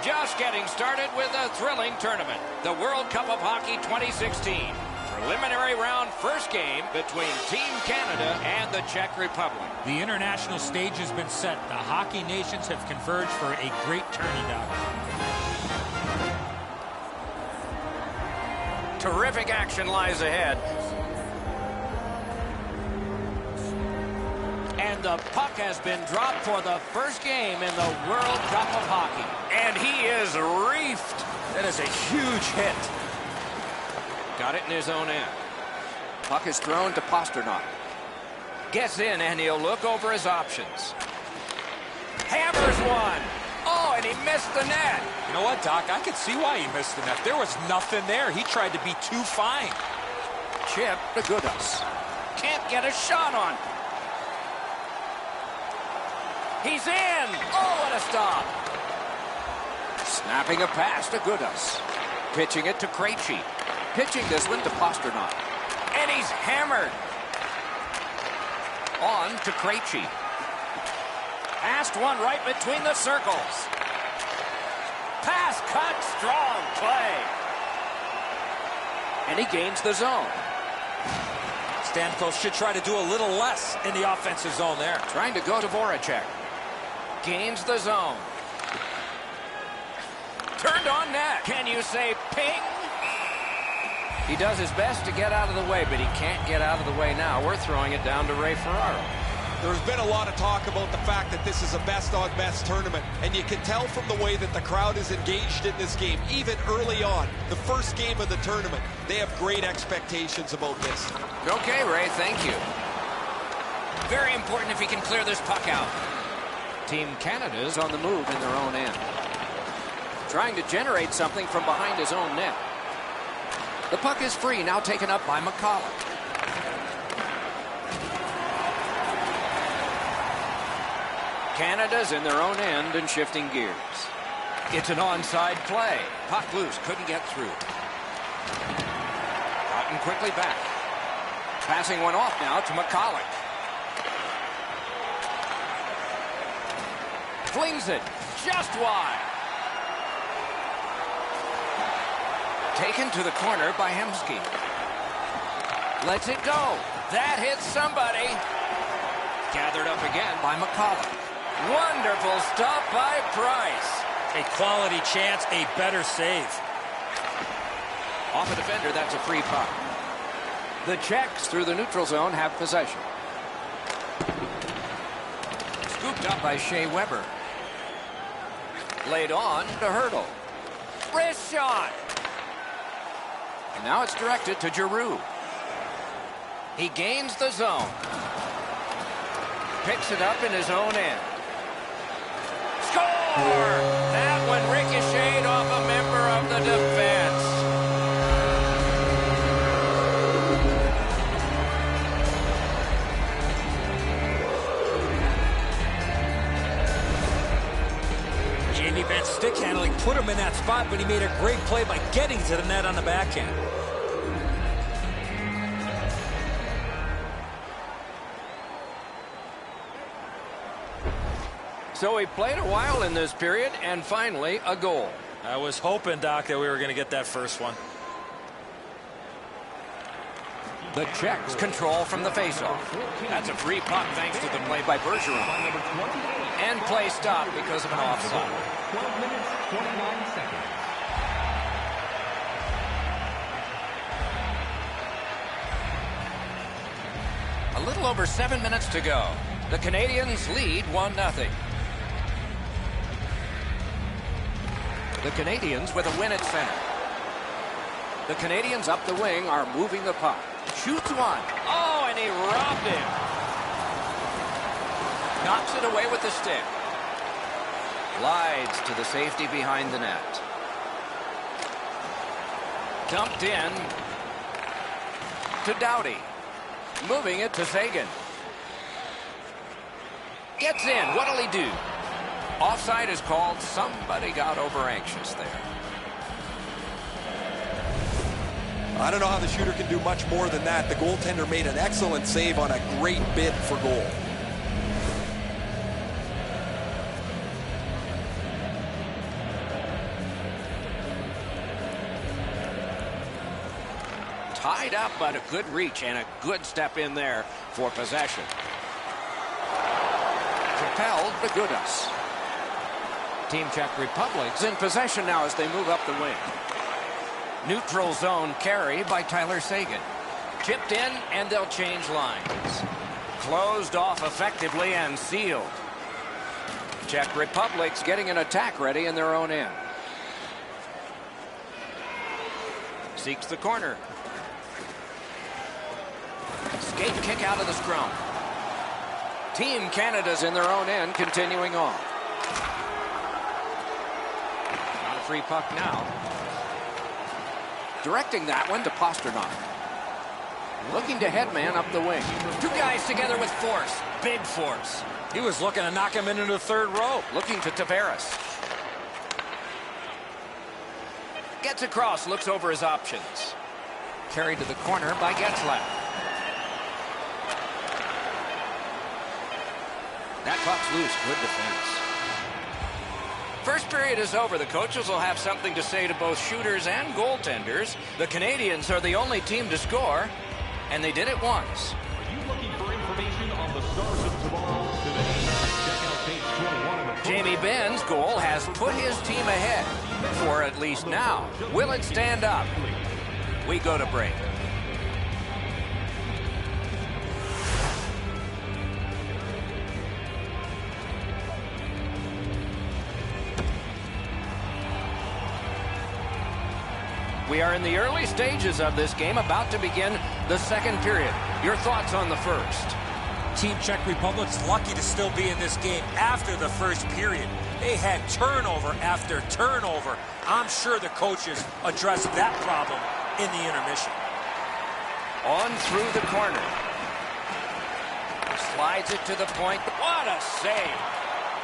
Just getting started with a thrilling tournament. The World Cup of Hockey 2016. Preliminary round first game between Team Canada and the Czech Republic. The international stage has been set. The hockey nations have converged for a great tourney now. Terrific action lies ahead. And the puck has been dropped for the first game in the World Cup of Hockey. And he is reefed. That is a huge hit. Got it in his own end. Puck is thrown to Pasternak. Gets in, and he'll look over his options. Hammers one. Oh, and he missed the net. You know what, Doc? I could see why he missed the net. There was nothing there. He tried to be too fine. Chip to Goodas. Can't get a shot on. He's in. Oh, what a stop. Snapping a pass to Goodas. Pitching it to Krejci. Pitching this one to Pasternak. And he's hammered. On to Krejci. Passed one right between the circles. Pass cut, strong play. And he gains the zone. Stamkos should try to do a little less in the offensive zone there. Trying to go to Voracek. Gains the zone. Turned on net. Can you say ping? He does his best to get out of the way, but he can't get out of the way now. We're throwing it down to Ray Ferraro. There's been a lot of talk about the fact that this is a best-on-best tournament, and you can tell from the way that the crowd is engaged in this game, even early on, the first game of the tournament. They have great expectations about this. Okay, Ray, thank you. Very important if he can clear this puck out. Team Canada's on the move in their own end. Trying to generate something from behind his own net. The puck is free, now taken up by McCulloch. Canada's in their own end and shifting gears. It's an onside play. Puck loose, couldn't get through. Gotten quickly back. Passing one off now to McCulloch. Flings it just wide. Taken to the corner by Hemsky. Lets it go. That hits somebody. Gathered up again by McCulloch. Wonderful stop by Price. A quality chance, a better save. Off a defender, that's a free puck. The Czechs through the neutral zone have possession. Scooped up by Shea Weber. Laid on to Hurdle. Wrist shot. And now it's directed to Giroux. He gains the zone. Picks it up in his own end. Score! That one ricocheted off a member of the defense. Jamie Benn's stick handling put him in that spot, but he made a great play by getting to the net on the backhand. So he played a while in this period, and finally a goal. I was hoping, Doc, that we were going to get that first one. The Czechs control from the faceoff. That's a free puck thanks to the play by Bergeron. And play stopped because of an offside. 12 minutes, 29 seconds. A little over 7 minutes to go. The Canadians lead 1-0. The Canadians with a win at center. The Canadians up the wing are moving the puck. Shoots one. Oh, and he robbed him. Knocks it away with the stick. Glides to the safety behind the net. Dumped in to Doughty. Moving it to Sagan. Gets in. What'll he do? Offside is called. Somebody got over anxious there. I don't know how the shooter can do much more than that. The goaltender made an excellent save on a great bid for goal. up, but a good reach and a good step in there for possession. Propelled the Gudas. Team Czech Republic's in possession now as they move up the wing. Neutral zone carry by Tyler Sagan. Chipped in, and they'll change lines. Closed off effectively and sealed. Czech Republic's getting an attack ready in their own end. Seeks the corner. Skate kick out of the scrum. Team Canada's in their own end, continuing on. Not a free puck now. Directing that one to Pasternak. Looking to headman up the wing. Two guys together with force. Big force. He was looking to knock him into the third row. Looking to Tavares. Gets across, looks over his options. Carried to the corner by Getzlaff. That puck's loose. Good defense. First period is over. The coaches will have something to say to both shooters and goaltenders. The Canadians are the only team to score, and they did it once. Are you looking for information on the stars of tomorrow? Today, check out page 21 of the Jamie Benn's goal has put his team ahead, for at least now. Will it stand up? We go to break. We are in the early stages of this game, about to begin the second period. Your thoughts on the first? Team Czech Republic's lucky to still be in this game after the first period. They had turnover after turnover. I'm sure the coaches addressed that problem in the intermission. On through the corner. Slides it to the point. What a save!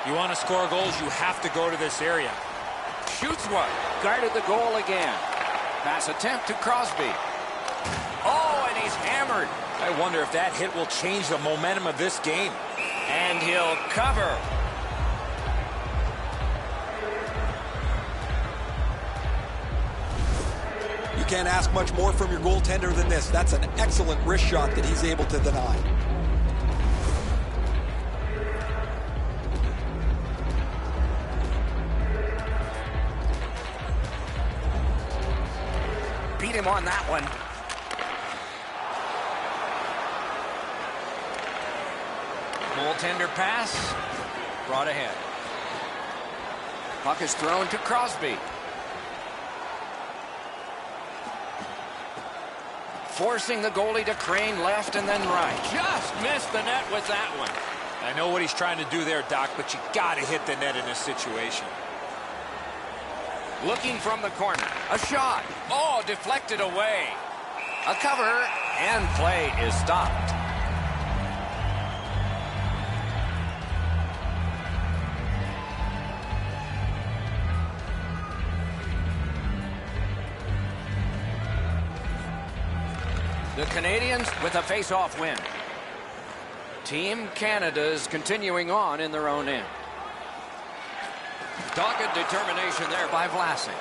You want to score goals, you have to go to this area. Shoots one. Guarded the goal again. Pass attempt to Crosby. Oh, and he's hammered. I wonder if that hit will change the momentum of this game. And he'll cover. You can't ask much more from your goaltender than this. That's an excellent wrist shot that he's able to deny. Beat him on that one. Goaltender pass. Brought ahead. Puck is thrown to Crosby. Forcing the goalie to crane left and then right. Just missed the net with that one. I know what he's trying to do there, Doc, but you got to hit the net in this situation. Looking from the corner. A shot. Oh, deflected away. A cover, and play is stopped. The Canadians with a face-off win. Team Canada's continuing on in their own end. Dogged determination there by Vlasic.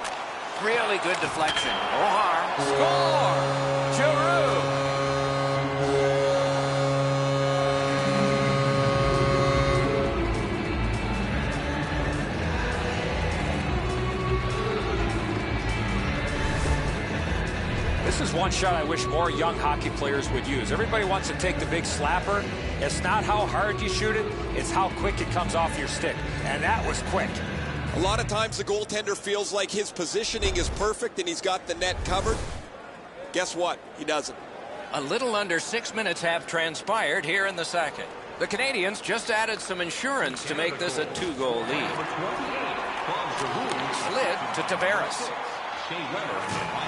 Really good deflection. No harm. Score! Giroux! This is one shot I wish more young hockey players would use. Everybody wants to take the big slapper. It's not how hard you shoot it, it's how quick it comes off your stick. And that was quick. A lot of times the goaltender feels like his positioning is perfect and he's got the net covered. Guess what? He doesn't. A little under 6 minutes have transpired here in the second. The Canadians just added some insurance to make this a 2-goal lead. Slid to Tavares.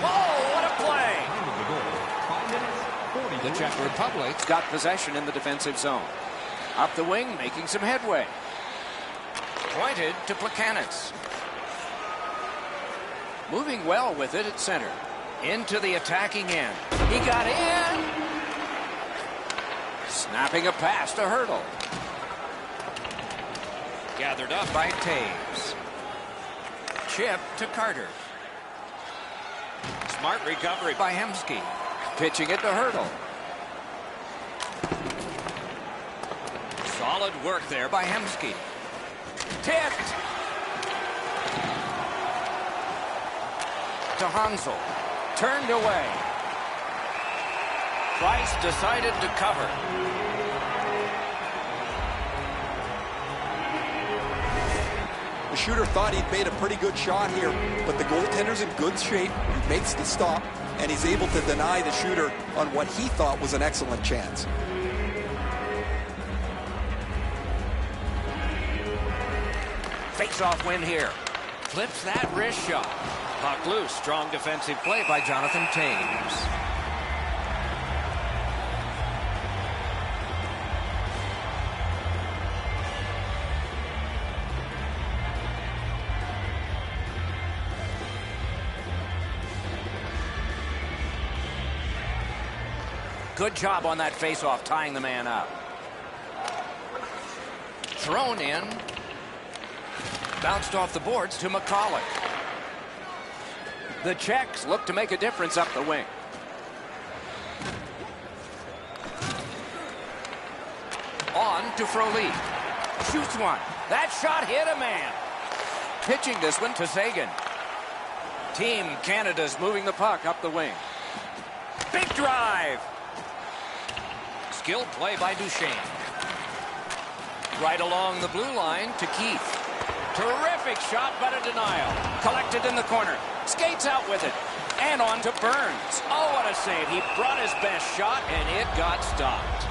Oh, what a play! The Czech Republic's got possession in the defensive zone. Up the wing, making some headway. Pointed to Plekanec. Moving well with it at center. Into the attacking end. He got in. Snapping a pass to Hurdle. Gathered up by Taves. Chip to Carter. Smart recovery by Hemsky. Pitching it to Hurdle. Solid work there by Hemsky. Tipped. To Hansel. Turned away. Price decided to cover. The shooter thought he'd made a pretty good shot here, but the goaltender's in good shape. He makes the stop, and he's able to deny the shooter on what he thought was an excellent chance. Face-off win here. Flips that wrist shot. Puck loose. Strong defensive play by Jonathan Taves. Good job on that face-off, tying the man up. Thrown in. Bounced off the boards to McCulloch. The Czechs look to make a difference up the wing. On to Frolik. Shoots one. That shot hit a man. Pitching this one to Sagan. Team Canada's moving the puck up the wing. Big drive. Skilled play by Duchesne. Right along the blue line to Keith. Terrific shot, but a denial. Collected in the corner. Skates out with it. And on to Burns. Oh, what a save. He brought his best shot, and it got stopped.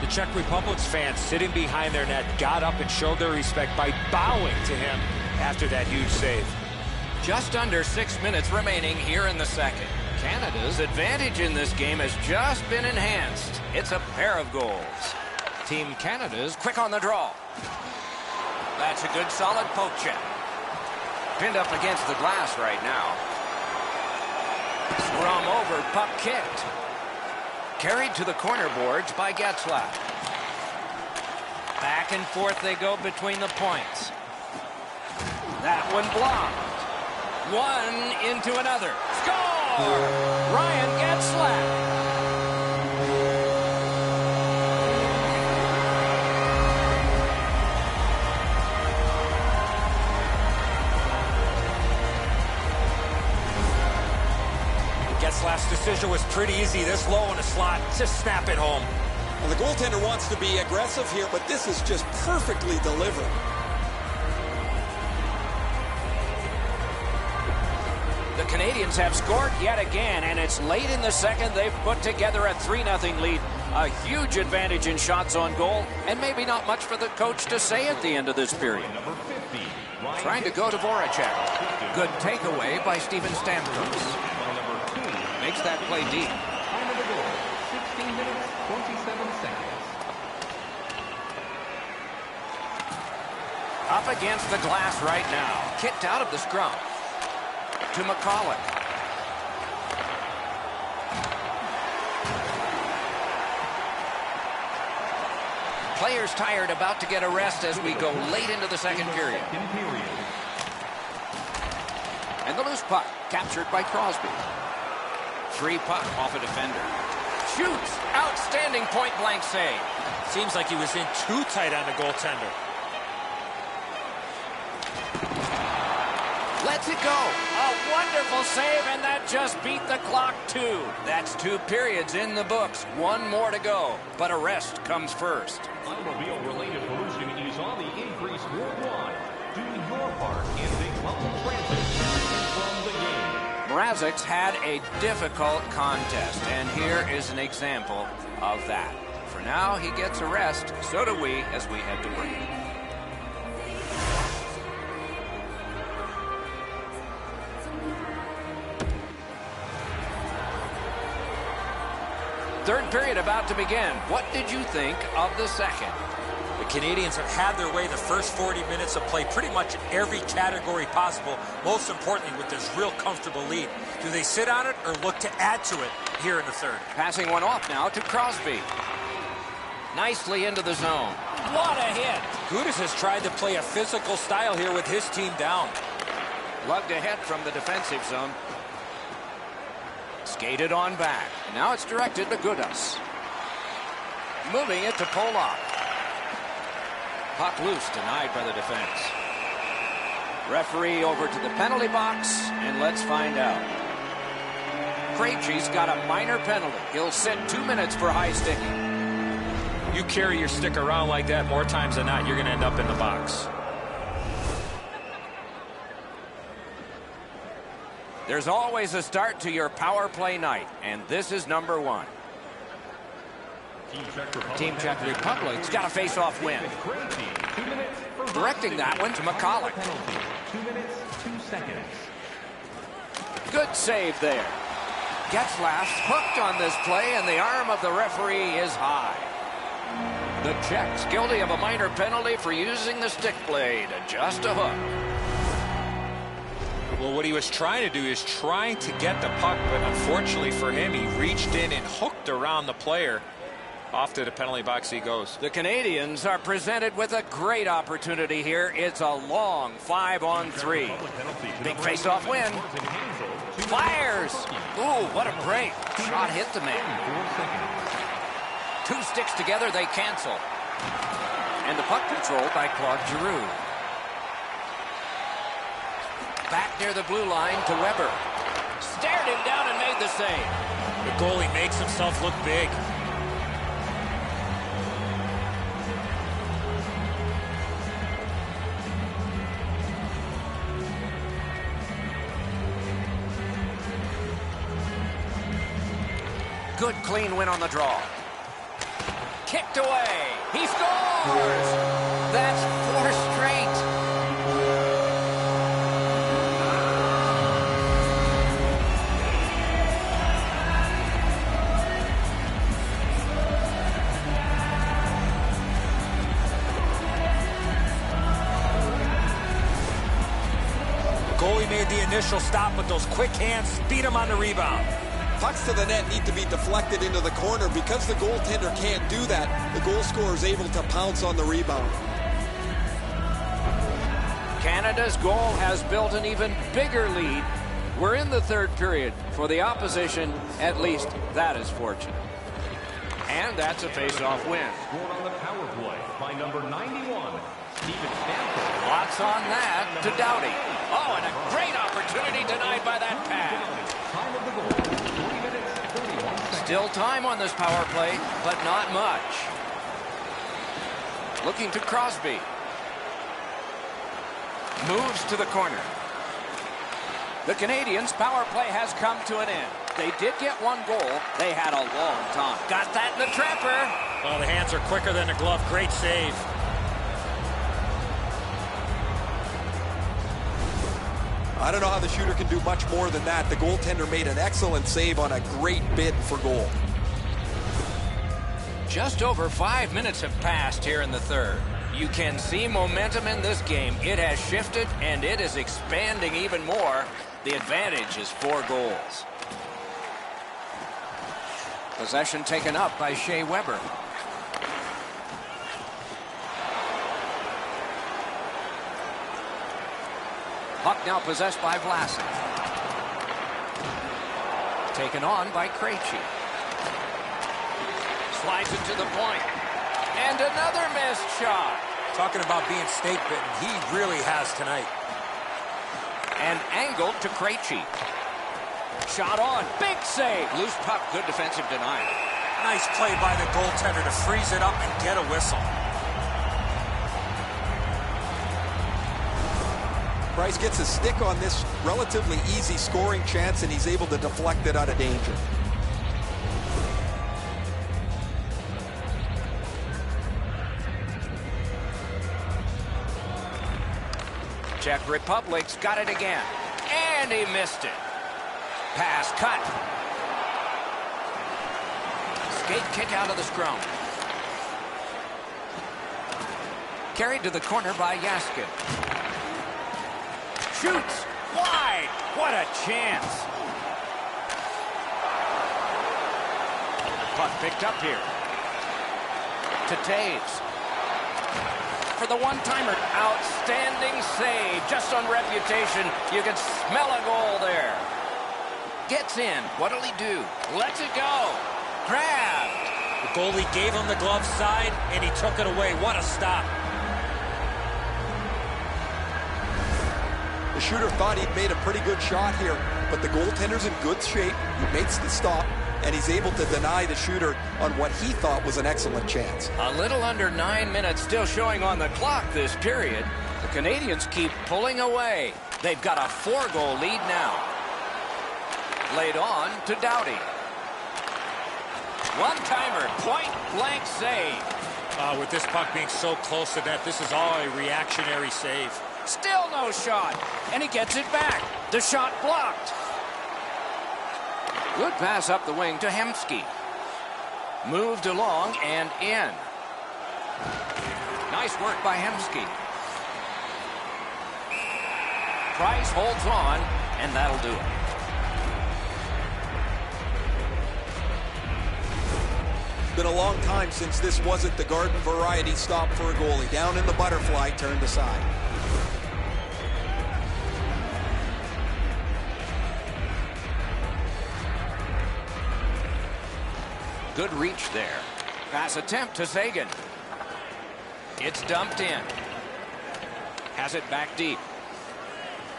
The Czech Republic's fans sitting behind their net got up and showed their respect by bowing to him after that huge save. Just under 6 minutes remaining here in the second. Canada's advantage in this game has just been enhanced. It's a pair of goals. Team Canada's quick on the draw. That's a good solid poke check. Pinned up against the glass right now. Scrum over, puck kicked. Carried to the corner boards by Getzlaf. Back and forth they go between the points. That one blocked. One into another. Score! Ryan Getzlaf. Getzlaf's decision was pretty easy. This low in the slot, just snap it home. Well, the goaltender wants to be aggressive here, but this is just perfectly delivered. The Canadians have scored yet again, and it's late in the second. They've put together a 3-0 lead. A huge advantage in shots on goal, and maybe not much for the coach to say at the end of this period. Trying to go to Voracek. Good takeaway by Steven Stamkos. Makes that play deep. 16 minutes, 27 seconds. Up against the glass right now. Kicked out of the scrum. To McCulloch. Players tired, about to get a rest as we go late into the second period. And the loose puck captured by Crosby. Free puck off a defender. Shoots. Outstanding point-blank save. Seems like he was in too tight on the goaltender. Lets it go. A wonderful save, and that just beat the clock too. That's 2 periods in the books. 1 more to go, but a rest comes first. Automobile-related pollution is on the increase worldwide. Do your part in the public transit from the game. Mrazek's had a difficult contest, and here is an example of that. For now, he gets a rest. So do we as we head to break. Third period about to begin. What did you think of the second? The Canadians have had their way the first 40 minutes of play pretty much in every category possible, most importantly with this real comfortable lead. Do they sit on it or look to add to it here in the third? Passing one off now to Crosby. Nicely into the zone. What a hit! Gudas has tried to play a physical style here with his team down. Lugged ahead from the defensive zone. Skated on back. Now it's directed to Gudas. Moving it to Polak. Puck loose, denied by the defense. Referee over to the penalty box, and let's find out. Krejci's got a minor penalty. He'll sit 2 minutes for high sticking. You carry your stick around like that more times than not, you're going to end up in the box. There's always a start to your power play night, and this is number 1. Team Czech Republic's got a face-off win. Directing that one to McCulloch. 2 minutes, 2 seconds. Good save there. Getzlaff hooked on this play, and the arm of the referee is high. The Czechs guilty of a minor penalty for using the stick blade. Just a hook. Well, what he was trying to do is trying to get the puck, but unfortunately for him, he reached in and hooked around the player. Off to the penalty box he goes. The Canadians are presented with a great opportunity here. It's a long 5-on-3. Big face-off win. Fires! Ooh, what a break. Shot hit the man. 2 sticks together, they cancel. And the puck controlled by Claude Giroux. Back near the blue line to Weber. Stared him down and made the save. The goalie makes himself look big. Good clean win on the draw. Kicked away. He scores! That's 4 straight. The goalie made the initial stop, but those quick hands beat him on the rebound. Pucks to the net need to be deflected into the corner. Because the goaltender can't do that, the goal scorer is able to pounce on the rebound. Canada's goal has built an even bigger lead. We're in the 3rd period. For the opposition, at least that is fortunate. And that's a face-off win. Scored on the power play by number 91, Steven Stamkos. Lots on that to Doughty. Oh, and a great opportunity denied by that pass. Time of the goal, 3 minutes, 31 seconds. Still time on this power play, but not much. Looking to Crosby. Moves to the corner. The Canadians' power play has come to an end. They did get 1 goal. They had a long time. Got that in the trapper. Well, the hands are quicker than the glove. Great save. I don't know how the shooter can do much more than that. The goaltender made an excellent save on a great bid for goal. Just over 5 minutes have passed here in the 3rd. You can see momentum in this game. It has shifted, and it is expanding even more. The advantage is 4 goals. Possession taken up by Shea Weber. Puck now possessed by Vlasic. Taken on by Krejci. Slides it to the point. And another missed shot. Talking about being stake bitten, he really has tonight. And angled to Krejci. Shot on. Big save. Loose puck. Good defensive denial. Nice play by the goaltender to freeze it up and get a whistle. Price gets a stick on this relatively easy scoring chance, and he's able to deflect it out of danger. Czech Republic's got it again. And he missed it. Pass cut. Skate kick out of the scrum. Carried to the corner by Yaskin. Shoots wide. What a chance. Puck picked up here. To Taves. for the one-timer. Outstanding save. Just on reputation, you can smell a goal there. Gets in. What'll he do? Lets it go. Grabbed. The goalie gave him the glove side, and he took it away. What a stop. The shooter thought he'd made a pretty good shot here, but the goaltender's in good shape. He makes the stop, and he's able to deny the shooter on what he thought was an excellent chance. A little under 9 minutes still showing on the clock this period. The Canadians keep pulling away. They've got a 4-goal lead now. Laid on to Doughty. One-timer, point-blank save. With this puck being so close to net, this is all a reactionary save. Still no shot, and he gets it back. The shot blocked. Good pass up the wing to Hemsky. Moved along and in. Nice work by Hemsky. Price holds on, and that'll do it. Been a long time since this wasn't the garden variety stop for a goalie. Down in the butterfly, turned aside. Good reach there. Pass attempt to Sagan. It's dumped in. Has it back deep.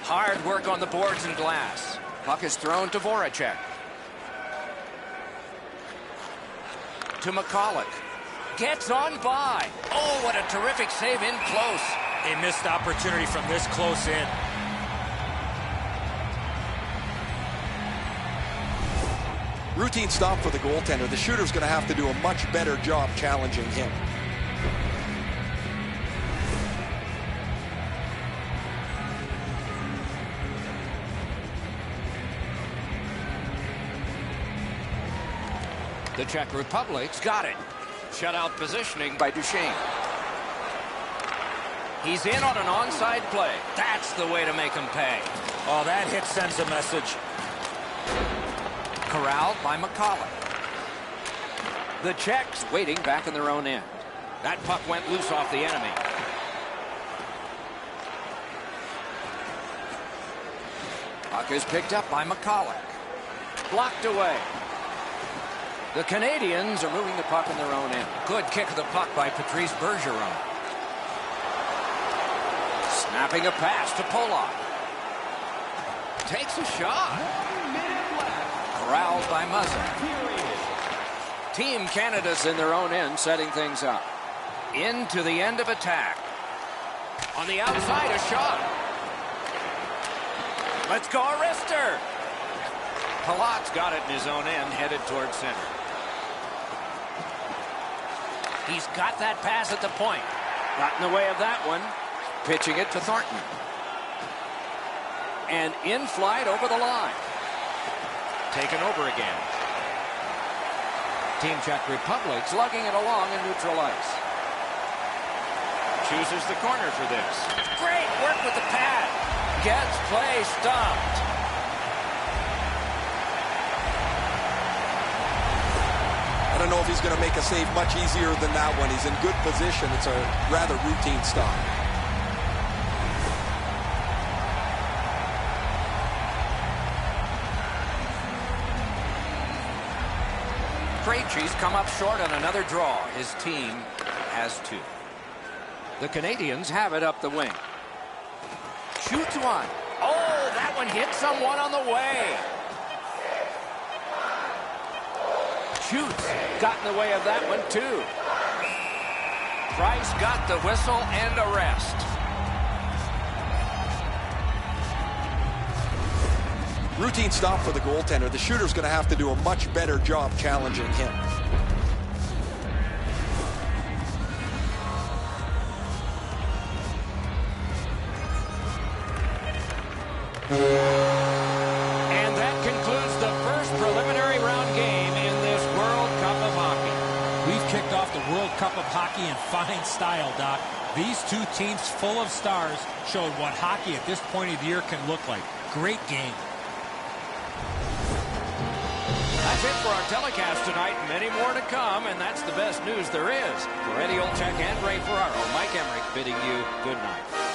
Hard work on the boards and glass. Puck is thrown to Voracek. To McCulloch. Gets on by. Oh, what a terrific save in close. A missed opportunity from this close in. Routine stop for the goaltender. The shooter's going to have to do a much better job challenging him. The Czech Republic's got it. Shutout positioning by Duchesne. He's in on an onside play. That's the way to make him pay. Oh, that hit sends a message. Corralled by McCulloch. The Czechs waiting back in their own end. That puck went loose off the enemy. Puck is picked up by McCulloch. Blocked away. The Canadians are moving the puck in their own end. Good kick of the puck by Patrice Bergeron. Snapping a pass to Polak. Takes a shot. Corralled by Muzzin. Team Canada's in their own end, setting things up. Into the end of attack. On the outside, a shot. Let's go, Arister. Palat's got it in his own end, headed towards center. He's got that pass at the point. Got in the way of that one. Pitching it to Thornton. And in flight over the line. Taken over again. Team Czech Republic's lugging it along in neutral ice. Chooses the corner for this. Great work with the pad. Gets play stopped. I don't know if he's going to make a save much easier than that one. He's in good position. It's a rather routine stop. Krejci's come up short on another draw. His team has 2. The Canadians have it up the wing. Shoots one. Oh, that one hit someone on the way. Shoots. Got in the way of that one, too. Price got the whistle and a rest. Routine stop for the goaltender. The shooter's going to have to do a much better job challenging him. And that concludes the first preliminary round game in this World Cup of Hockey. We've kicked off the World Cup of Hockey in fine style, Doc. These two teams full of stars showed what hockey at this point of the year can look like. Great game. That's it for our telecast tonight. Many more to come, and that's the best news there is. For Eddie Olczyk and Ray Ferraro, Mike Emmerich bidding you good night.